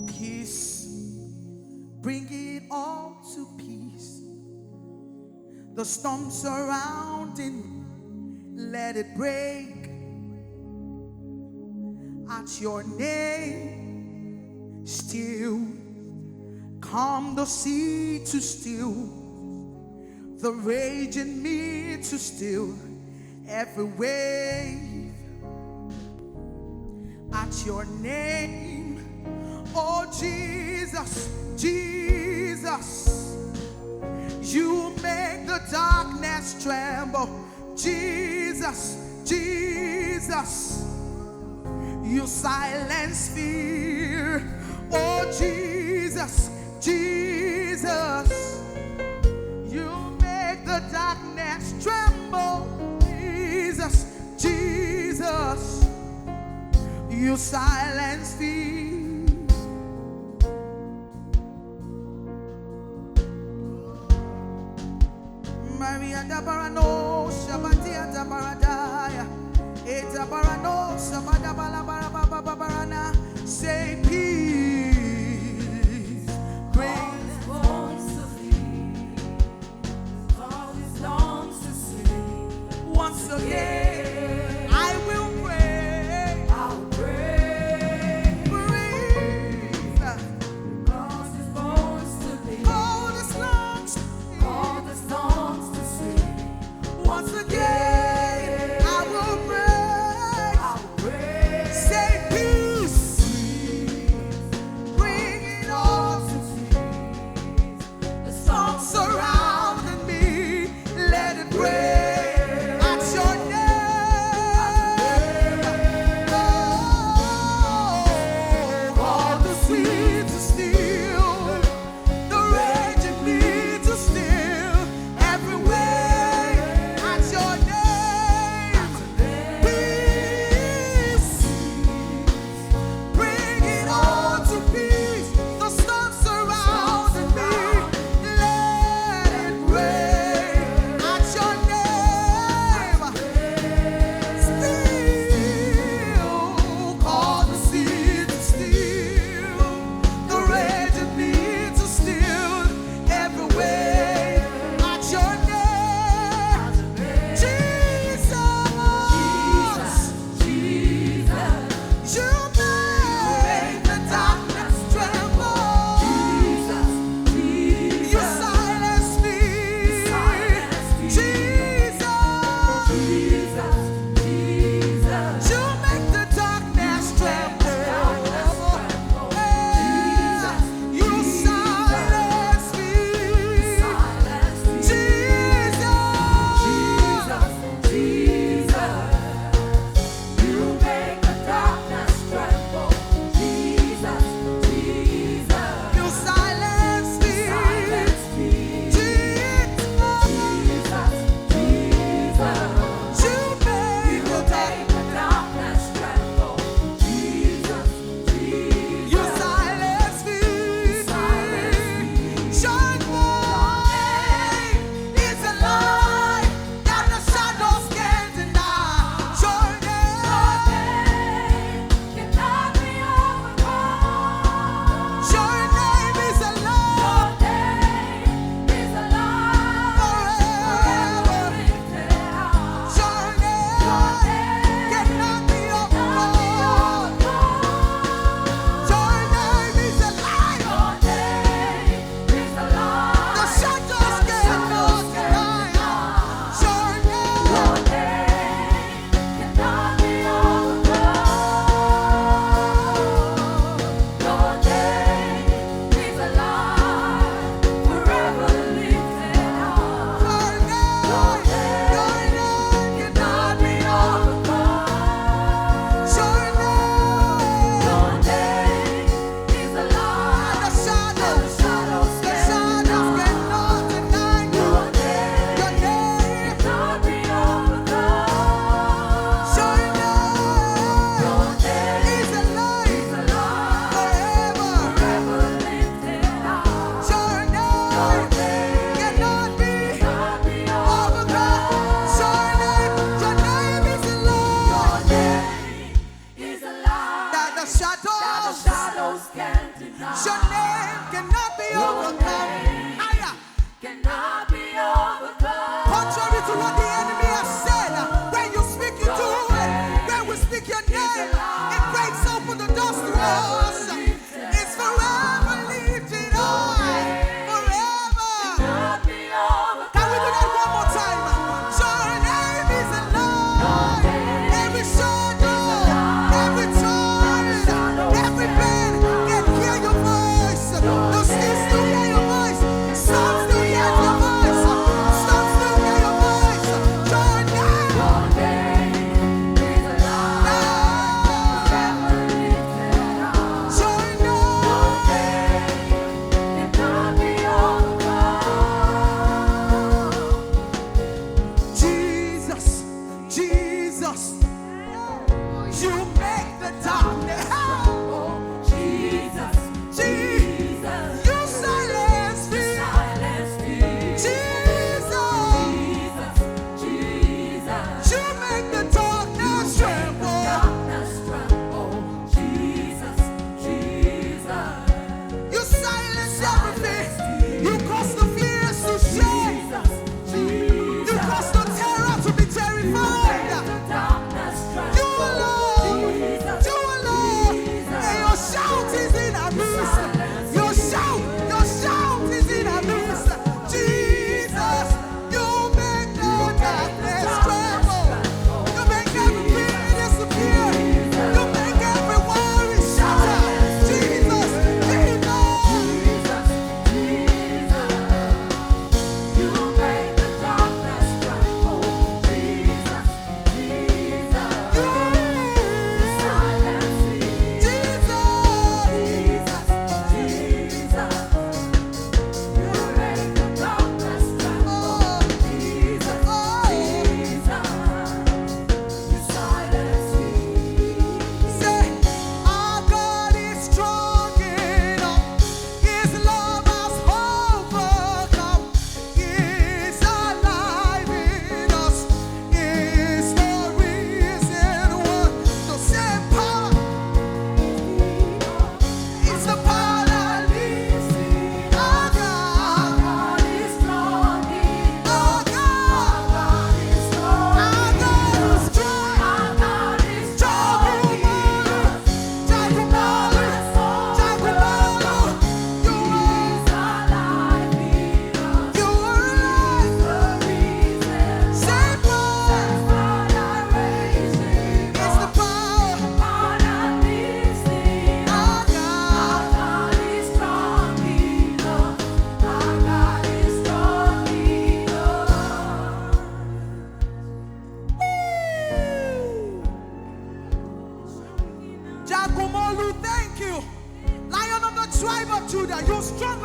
Peace, bring it all to peace. The storm surrounding, let it break. At your name, still, calm the sea to still, the rage in me to still, every wave. At your name, oh Jesus, Jesus, you make the darkness tremble. Jesus, Jesus, you silence fear. Oh Jesus, Jesus, you make the darkness tremble. Jesus, Jesus, you silence fear. Maria da Barano, Shabatia da Baradaya, Eta Barano, Sabada Balabara Barana, say peace, grace. Once again, I will pray. I'll pray. Praise. Cause his voice to thee. All the songs to sing. Once again, I will pray. I'll pray. Say peace.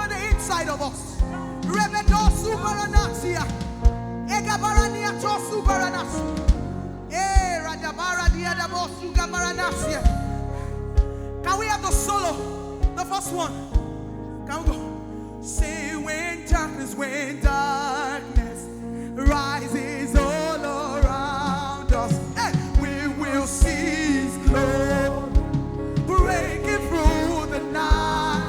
on the inside of us. Rebedo superanatia. Egabarania to superanas. Radabara diadabo sugabaranasia. Can we have the solo? The first one. Can we go? Say when darkness rises all around us, we will see His glory breaking through the night.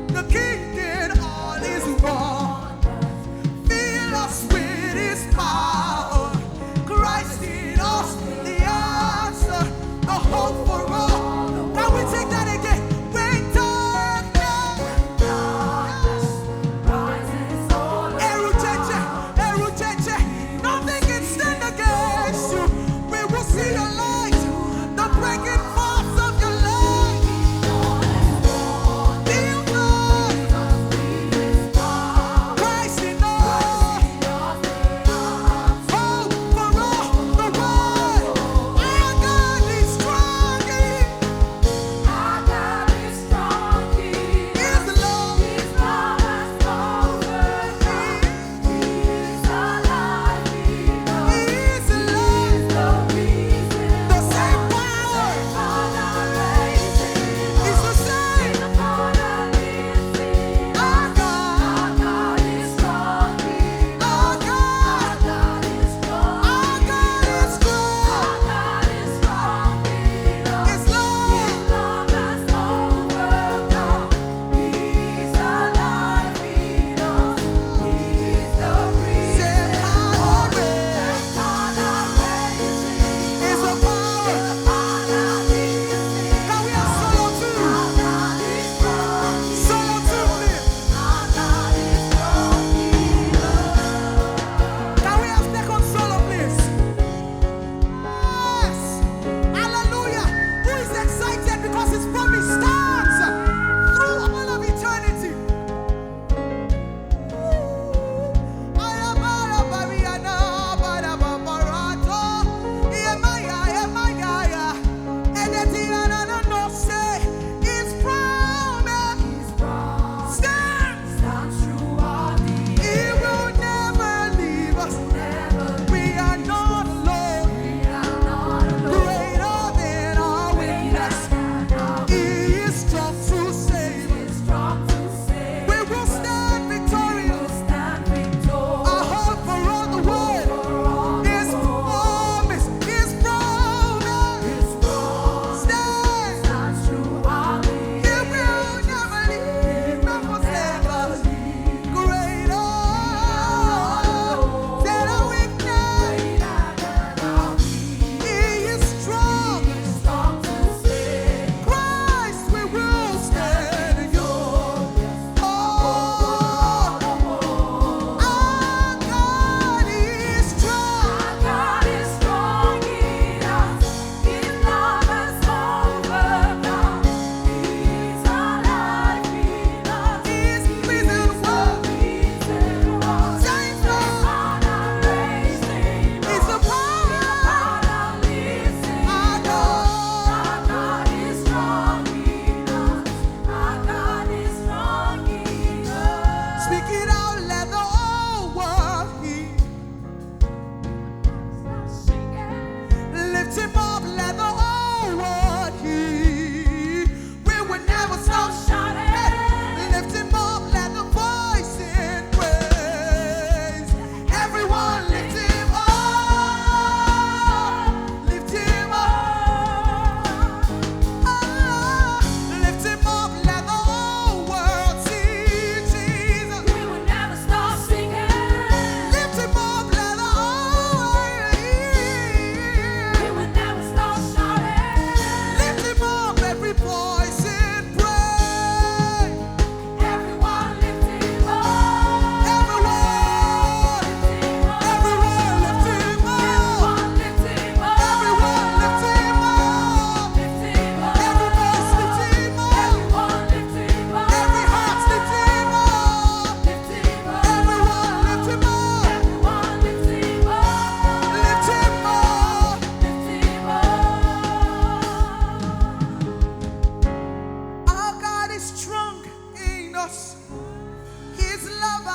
The King in all His wonders, fill us with His power. Christ in us, the answer, the hope for all. Can we take that again? When darkness rises all around.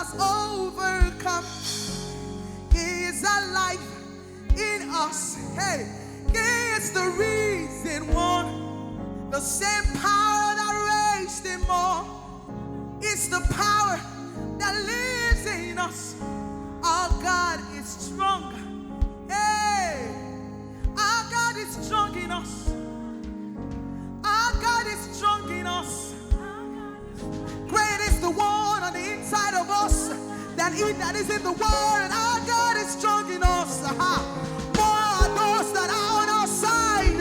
has overcome. He is alive in us. Hey, He is the reason why. The same power that raised Him up is the power that lives in us. Our God is strong. Hey, our God is strong in us. Our God is strong in us. Great is the one on the inside of us than he that is in the world. Our God is strong in us. More are those that are on our side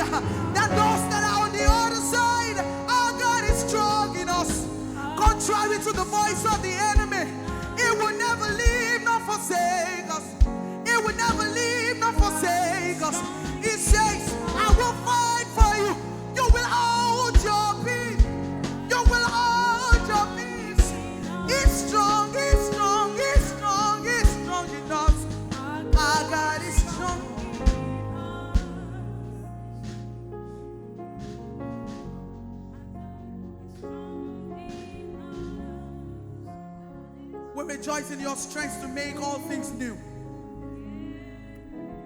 than those that are on the other side. Our God is strong in us. Contrary to the voice of the enemy, He will never leave nor forsake us. He will never leave nor forsake us. He says, I will fight for you. You will hold your peace. You will hold your peace. He's strong, He's strong, He's strong, He's strong in us. Our God is strong. We rejoice in your strength to make all things new.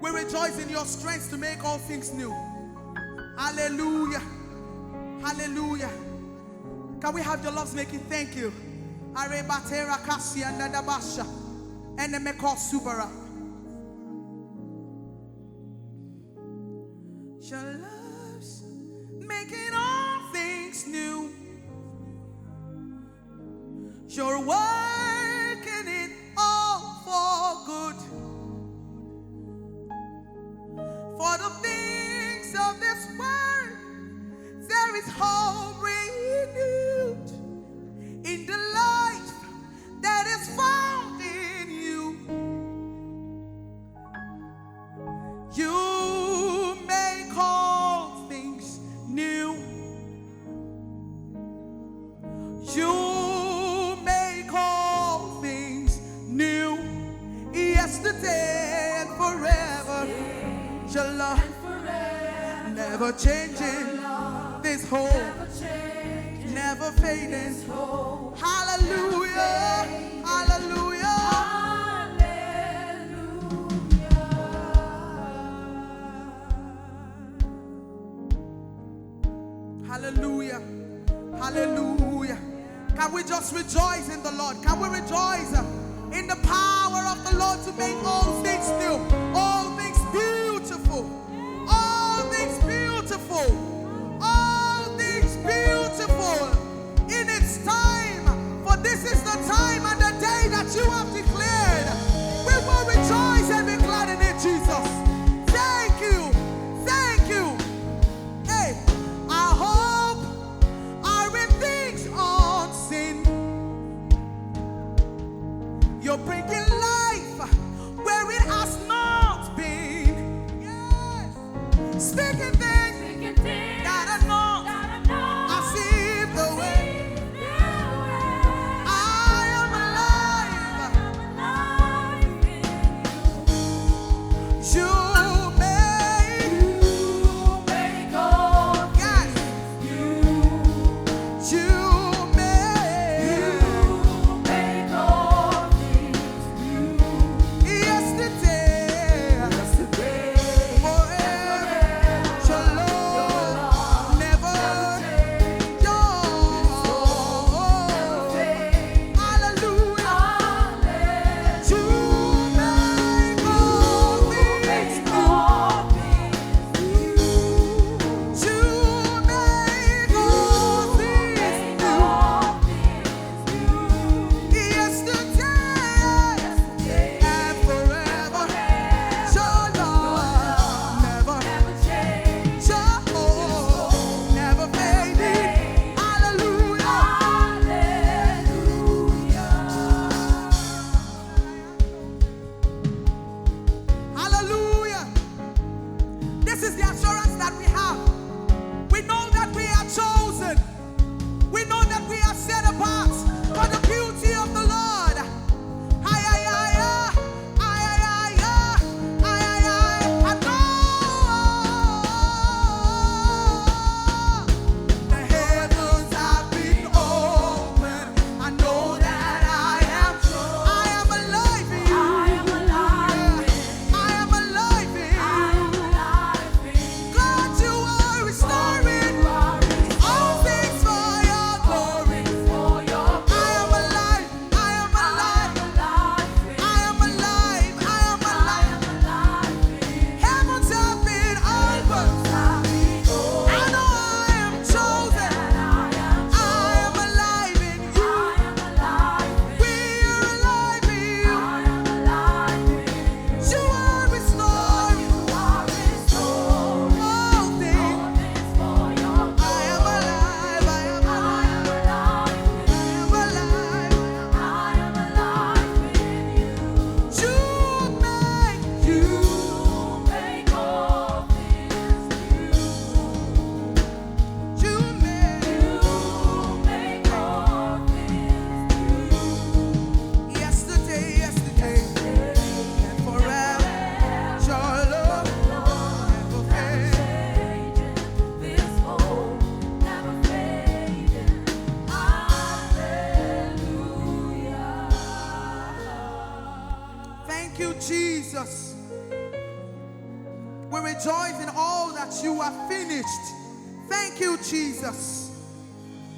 We rejoice in your strength to make all things new. Hallelujah. Hallelujah. Can we have your loves making thank you? Arebatera kasi and Nadabasha and the Meko Subara. Your loves making all things new. You're working it all for good. For the things of this world, there is hope renewed in the life that is found in you. You make all things new. You make all things new. Yesterday and forever. Your love never changing. This hope never fading. Hallelujah. Hallelujah. Hallelujah. Hallelujah. Can we just rejoice in the Lord? Can we rejoice in the power of the Lord to make all things new, all things beautiful, all things beautiful, all things beautiful in its time? For this is the time and the day that you have declared. We will rejoice and be glad in it, Jesus. Thank you. Thank you. Hey, our hope are in things unseen. You're bringing life where it has not been. Yes. Speaking things that are not as if the way. I am alive. You make all things new. You make all things new. Yesterday, forever. Your Jesus. We rejoice in all that you have finished. Thank you, Jesus.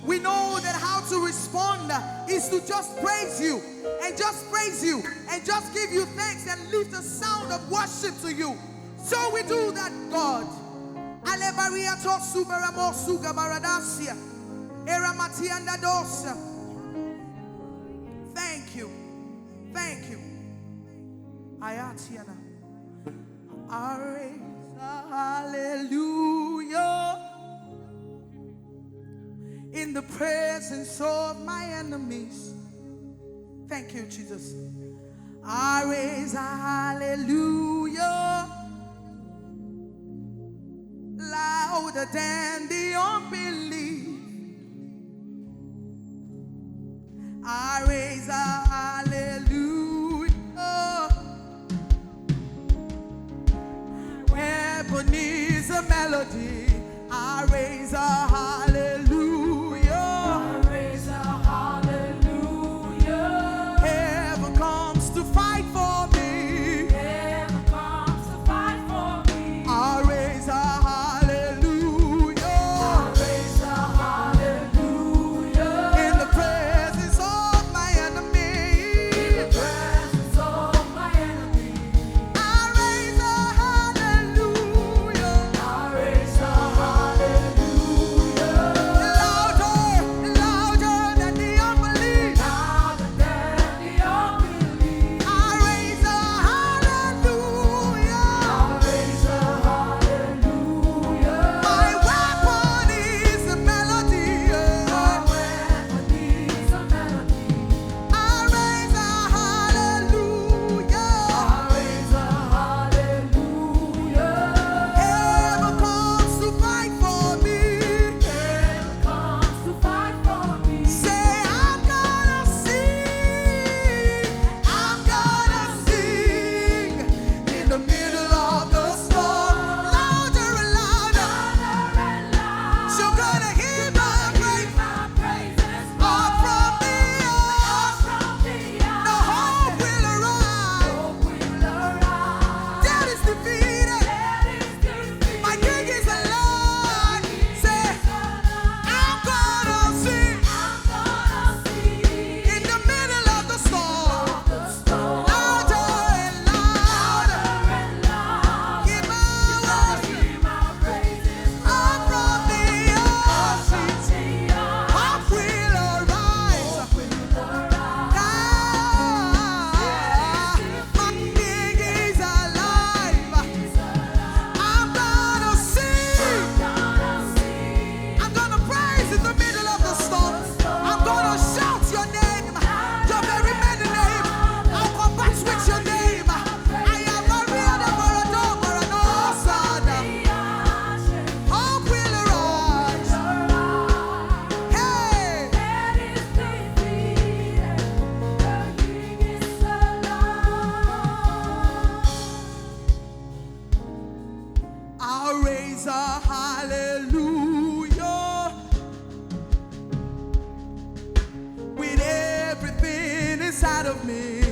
We know that how to respond is to just praise you and just praise you and just give you thanks and lift a sound of worship to you. So we do that, God. Thank you. Thank you. I raise a hallelujah in the presence of my enemies. Thank you, Jesus. I raise a hallelujah louder than the unbelief. I raise a hallelujah. Heaven is a melody. I raise a hallelujah. I raise a hallelujah. Heaven comes to fight for me. Heaven comes to fight for me. I raise a hallelujah. I raise a hallelujah. In the presence of my enemy. In the presence of my enemy. I raise a hallelujah. I raise a hallelujah. Louder than the unbelief. Louder than the unbelief. I raise a hallelujah. I raise a hallelujah. My weapon is a melody. My weapon is a melody. I raise a hallelujah. I raise a hallelujah. Heaven comes to fight for me. Heaven comes to fight for me. Say, I'm gonna sing. I'm gonna sing in the middle of the storm. Louder and louder. You're gonna hear my praises all from the earth. The hope will arise. Death is defeated. My King is alive. Say, I'm gonna sing in the middle of the storm. Louder and louder. Give my praises all from the earth. Hope will arise. My King is alive. I'm gonna sing. I'm gonna praise in the middle of the storm. I'm gonna shout your name, your very many name. I'll combat with your name. I am a real for a dog or an osada. Hope will arise. Hey, I'll raise a hallelujah with everything inside of me.